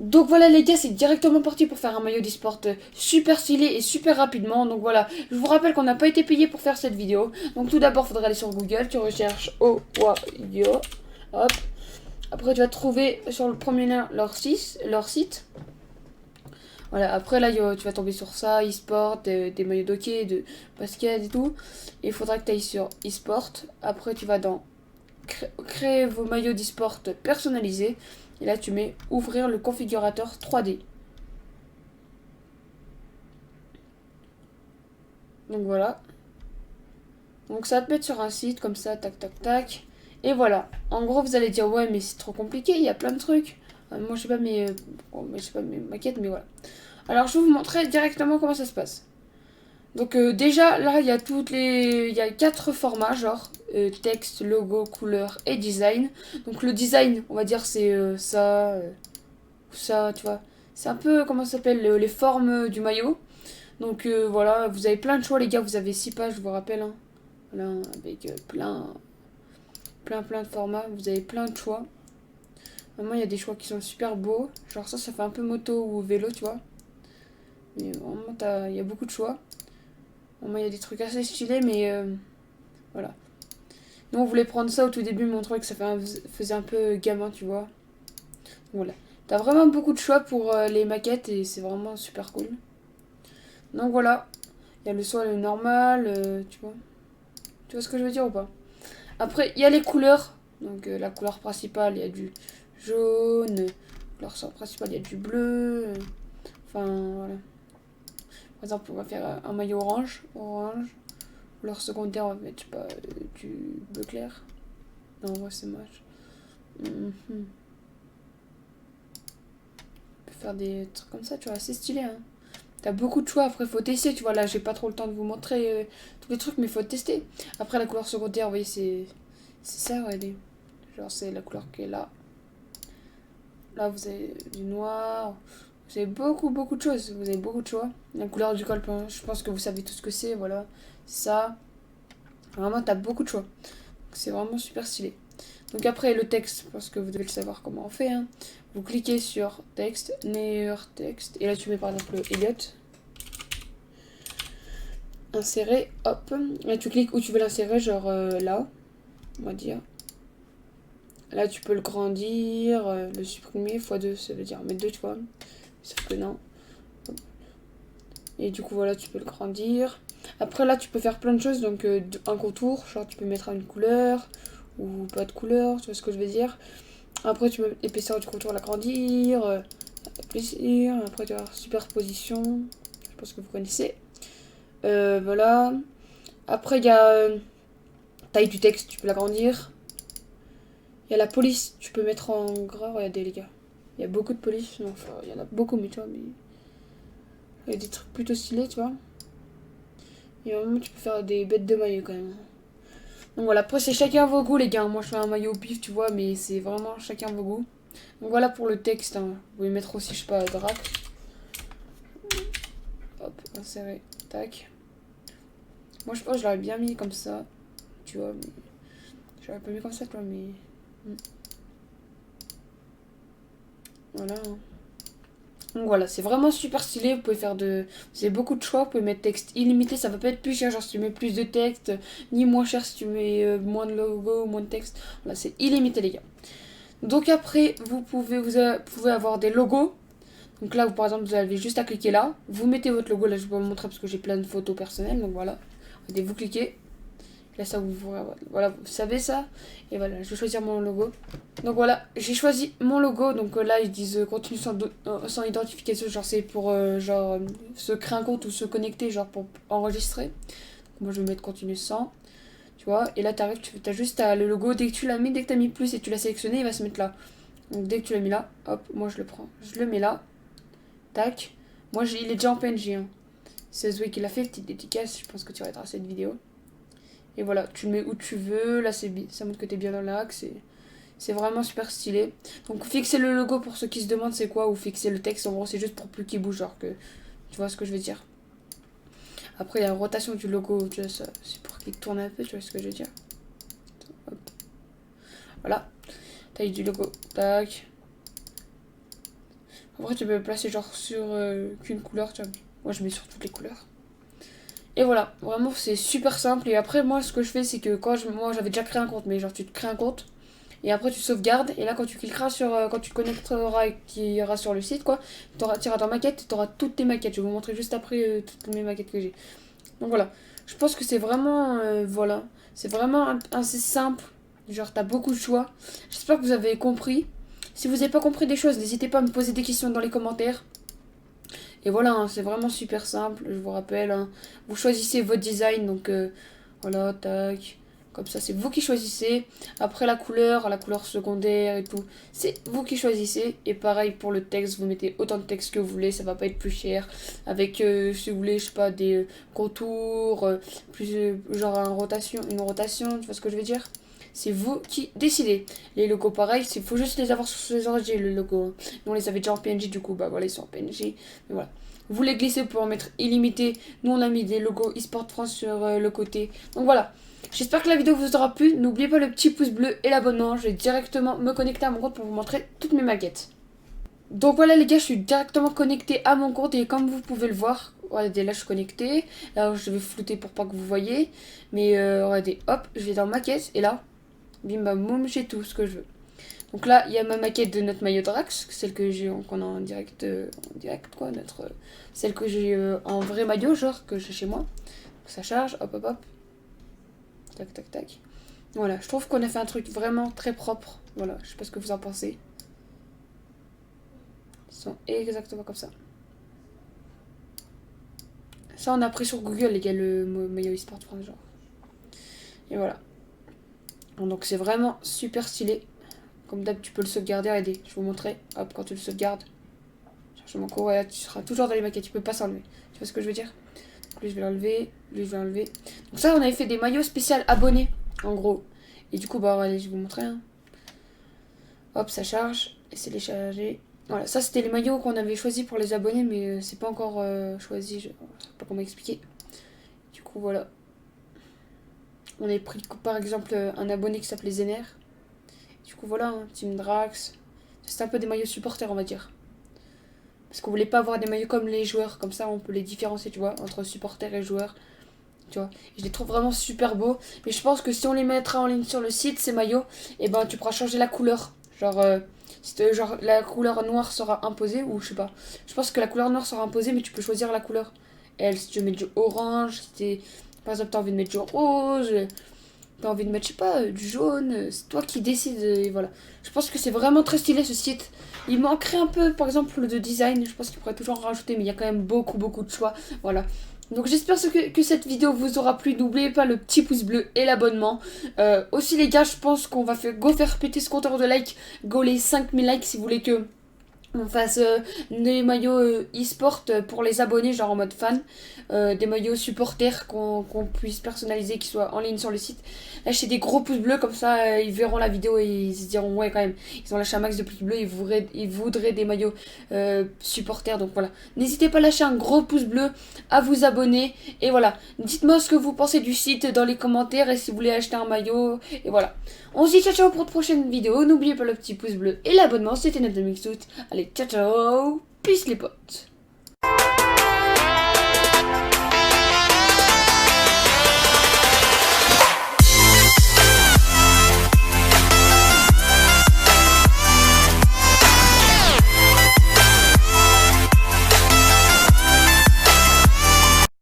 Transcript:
Donc voilà les gars, c'est directement parti pour faire un maillot d'e-sport super stylé et super rapidement. Donc voilà, je vous rappelle qu'on n'a pas été payé pour faire cette vidéo. Donc tout d'abord, il faudra aller sur Google, tu recherches Owayo, hop. Après tu vas trouver sur le premier lien leur site. Voilà, après là tu vas tomber sur ça, e-sport, des maillots de hockey, de basket et tout. Et il faudra que tu ailles sur e-sport. Après tu vas dans créer vos maillots d'e-sport personnalisés. Et là tu mets ouvrir le configurateur 3D. Donc voilà. Donc ça va te mettre sur un site comme ça, tac tac tac. Et voilà. En gros vous allez dire ouais mais c'est trop compliqué, il y a plein de trucs. Moi je sais pas mes maquettes mais voilà. Alors je vais vous montrer directement comment ça se passe. Donc déjà là il y a quatre formats genre texte, logo, couleur et design. Donc le design on va dire c'est ça tu vois. C'est un peu comment ça s'appelle les formes du maillot. Donc voilà vous avez plein de choix les gars, vous avez 6 pages je vous rappelle hein. Voilà, avec plein de formats, vous avez plein de choix. Vraiment il y a des choix qui sont super beaux. Genre ça fait un peu moto ou vélo tu vois. Mais vraiment il y a beaucoup de choix. Vraiment il y a des trucs assez stylés mais voilà. Nous, on voulait prendre ça au tout début, montrer que faisait un peu gamin, tu vois. Voilà. T'as vraiment beaucoup de choix pour les maquettes et c'est vraiment super cool. Donc voilà. Il y a le soit le normal, tu vois. Tu vois ce que je veux dire ou pas? Après, il y a les couleurs. Donc la couleur principale, il y a du jaune. La couleur principale, il y a du bleu. Enfin, voilà. Par exemple, on va faire un maillot orange. Orange. Couleur secondaire, on va mettre, je sais pas, du bleu clair. Non, moi, c'est moche. Mhm. Faire des trucs comme ça, tu vois, assez stylé. Hein. T'as beaucoup de choix, après faut tester, tu vois, là j'ai pas trop le temps de vous montrer tous les trucs, mais faut tester. Après la couleur secondaire, vous voyez, c'est ça, regardez. Genre c'est la couleur qui est là. Là vous avez du noir, vous avez beaucoup de choses, vous avez beaucoup de choix. La couleur du col, je pense que vous savez tout ce que c'est, voilà. Ça, vraiment t'as beaucoup de choix. C'est vraiment super stylé. Donc après le texte, parce que vous devez le savoir comment on fait. Hein. Vous cliquez sur texte, meilleur texte, et là tu mets par exemple le Elliot. Insérer, hop. Là tu cliques où tu veux l'insérer, genre là, on va dire. Là tu peux le grandir, le supprimer, x2, ça veut dire mettre 2, tu vois. Sauf que non. Et du coup voilà, tu peux le grandir. Après là tu peux faire plein de choses, donc un contour, genre tu peux mettre une couleur, ou pas de couleur, tu vois ce que je veux dire. Après, tu peux l'épaisseur du contour, l'agrandir, plaisir. Après, tu vas avoir superposition. Je pense que vous connaissez. Voilà. Après, il y a taille du texte, tu peux l'agrandir. Il y a la police, tu peux mettre en gras. Regardez, les gars. Il y a beaucoup de police. Non, enfin, il y en a beaucoup, mais tu vois, mais. Il y a des trucs plutôt stylés, tu vois. Et vraiment, tu peux faire des bêtes de maillot quand même. Donc voilà, après, c'est chacun vos goûts, les gars. Moi, je fais un maillot au pif, tu vois, mais c'est vraiment chacun vos goûts. Donc voilà pour le texte. Hein. Vous pouvez mettre aussi, je sais pas, drac. Hop, insérer. Tac. Moi, je pense que je l'aurais bien mis comme ça. Tu vois, mais. J'aurais pas mis comme ça, quoi, mais. Voilà. Hein. Donc voilà, c'est vraiment super stylé. Vous pouvez faire de. Vous avez beaucoup de choix. Vous pouvez mettre texte illimité. Ça va pas être plus cher, genre si tu mets plus de texte. Ni moins cher si tu mets moins de logo, moins de texte. Voilà, c'est illimité, les gars. Donc après, pouvez avoir des logos. Donc là, par exemple, vous avez juste à cliquer là. Vous mettez votre logo. Là, je vais vous montrer parce que j'ai plein de photos personnelles. Donc voilà. Regardez, vous cliquez. Là, ça vous voilà, vous savez ça. Et voilà, je vais choisir mon logo. Donc voilà, j'ai choisi mon logo. Donc là, ils disent continue sans identification. Genre, c'est pour se créer un compte ou se connecter, genre pour enregistrer. Donc, moi, je vais mettre continue sans. Tu vois, et là, t'arrives, tu as juste le logo. Dès que tu l'as mis, dès que tu as mis plus et tu l'as sélectionné, il va se mettre là. Donc dès que tu l'as mis là, hop, moi je le prends. Je le mets là. Tac. Moi, il est déjà en PNG. Hein. C'est Zoé qui l'a fait, petite dédicace. Je pense que tu arrêteras cette vidéo. Et voilà, tu le mets où tu veux. Là, ça montre que t'es bien dans l'axe. C'est vraiment super stylé. Donc, fixer le logo pour ceux qui se demandent c'est quoi. Ou fixer le texte, en gros, c'est juste pour plus qu'il bouge. Genre que. Tu vois ce que je veux dire. Après, il y a la rotation du logo. Tu vois, c'est pour qu'il tourne un peu. Tu vois ce que je veux dire. Hop. Voilà. Taille du logo. Tac. En vrai, tu peux le placer genre sur qu'une couleur, tu vois. Moi, je mets sur toutes les couleurs. Et voilà, vraiment, c'est super simple. Et après, moi, ce que je fais, c'est que moi, j'avais déjà créé un compte, mais genre, tu te crées un compte. Et après, tu sauvegardes. Et là, quand tu cliqueras sur. Quand tu te connecteras et qu'il ira sur le site, quoi, tu iras dans maquette, tu auras toutes tes maquettes. Je vais vous montrer juste après toutes mes maquettes que j'ai. Donc voilà. Je pense que c'est vraiment. Voilà. C'est vraiment assez simple. Genre, t'as beaucoup de choix. J'espère que vous avez compris. Si vous n'avez pas compris des choses, n'hésitez pas à me poser des questions dans les commentaires. Et voilà, hein, c'est vraiment super simple, je vous rappelle. Hein. Vous choisissez votre design, donc voilà, tac. Comme ça, c'est vous qui choisissez. Après la couleur secondaire et tout, c'est vous qui choisissez. Et pareil pour le texte, vous mettez autant de texte que vous voulez, ça va pas être plus cher. Avec, si vous voulez, je sais pas, des contours, plus genre une rotation, tu vois ce que je veux dire? C'est vous qui décidez. Les logos, pareil, il faut juste les avoir sur les origines, le logo. Hein. Nous, on les avait déjà en PNG, du coup, bah voilà, ils sont en PNG. Mais voilà. Vous les glissez pour en mettre illimité. Nous, on a mis des logos eSport France sur le côté. Donc voilà. J'espère que la vidéo vous aura plu. N'oubliez pas le petit pouce bleu et l'abonnement. Je vais directement me connecter à mon compte pour vous montrer toutes mes maquettes. Donc voilà les gars, je suis directement connecté à mon compte et comme vous pouvez le voir, regardez là je suis connecté. Là je vais flouter pour pas que vous voyez. Mais regardez, hop, je vais dans maquette et là, bim bam boum, j'ai tout ce que je veux. Donc là, il y a ma maquette de notre maillot Drax, celle que j'ai qu'on a en direct, quoi, celle que j'ai en vrai maillot, genre que j'ai chez moi. Donc ça charge, hop hop hop. Tac tac tac. Voilà, je trouve qu'on a fait un truc vraiment très propre. Voilà, je sais pas ce que vous en pensez. Ils sont exactement comme ça. Ça, on a pris sur Google, les gars, le maillot eSport France, genre. Et voilà. Donc c'est vraiment super stylé. Comme d'hab, tu peux le sauvegarder. Regardez, je vais vous montrer. Hop, quand tu le sauvegardes. Cherche mon cours, et là, tu seras toujours dans les maquettes. Tu peux pas s'enlever. Tu vois ce que je veux dire? Donc, lui, je vais l'enlever. Lui, je vais l'enlever. Donc ça, on avait fait des maillots spéciaux abonnés, en gros. Et du coup, bah, allez, je vais vous montrer. Hein. Hop, ça charge. Et c'est téléchargé. Voilà, ça, c'était les maillots qu'on avait choisis pour les abonnés, mais c'est pas encore choisi. Je sais pas comment expliquer. Du coup, voilà. On avait pris, par exemple, un abonné qui s'appelait Zener. Du coup, voilà, hein, Team Drax. C'est un peu des maillots supporters, on va dire. Parce qu'on voulait pas avoir des maillots comme les joueurs. Comme ça, on peut les différencier, tu vois, entre supporters et joueurs. Tu vois. Et je les trouve vraiment super beaux. Mais je pense que si on les mettra en ligne sur le site, ces maillots, et ben, tu pourras changer la couleur. Genre, la couleur noire sera imposée, ou je sais pas. Je pense que la couleur noire sera imposée, mais tu peux choisir la couleur. Et si tu veux mettre du orange, si par exemple, t'as envie de mettre du rose, t'as envie de mettre, je sais pas, du jaune, c'est toi qui décides, et voilà. Je pense que c'est vraiment très stylé ce site. Il manquerait un peu, par exemple, de design, je pense qu'il pourrait toujours en rajouter, mais il y a quand même beaucoup, beaucoup de choix, voilà. Donc j'espère que cette vidéo vous aura plu. N'oubliez pas le petit pouce bleu et l'abonnement. Aussi les gars, je pense qu'on va faire péter ce compteur de likes. Go les 5000 likes si vous voulez que on fasse des maillots e-sport pour les abonnés, genre en mode fan. Des maillots supporters qu'on puisse personnaliser, qui soient en ligne sur le site. Lâchez des gros pouces bleus, comme ça ils verront la vidéo et ils se diront ouais quand même, ils ont lâché un max de pouces bleus, ils voudraient des maillots supporters. Donc voilà, n'hésitez pas à lâcher un gros pouce bleu, à vous abonner. Et voilà, dites-moi ce que vous pensez du site dans les commentaires et si vous voulez acheter un maillot. Et voilà, on se dit ciao ciao pour de prochaines vidéos. N'oubliez pas le petit pouce bleu et l'abonnement. C'était notre Mixout. Allez, ciao ciao, peace les potes.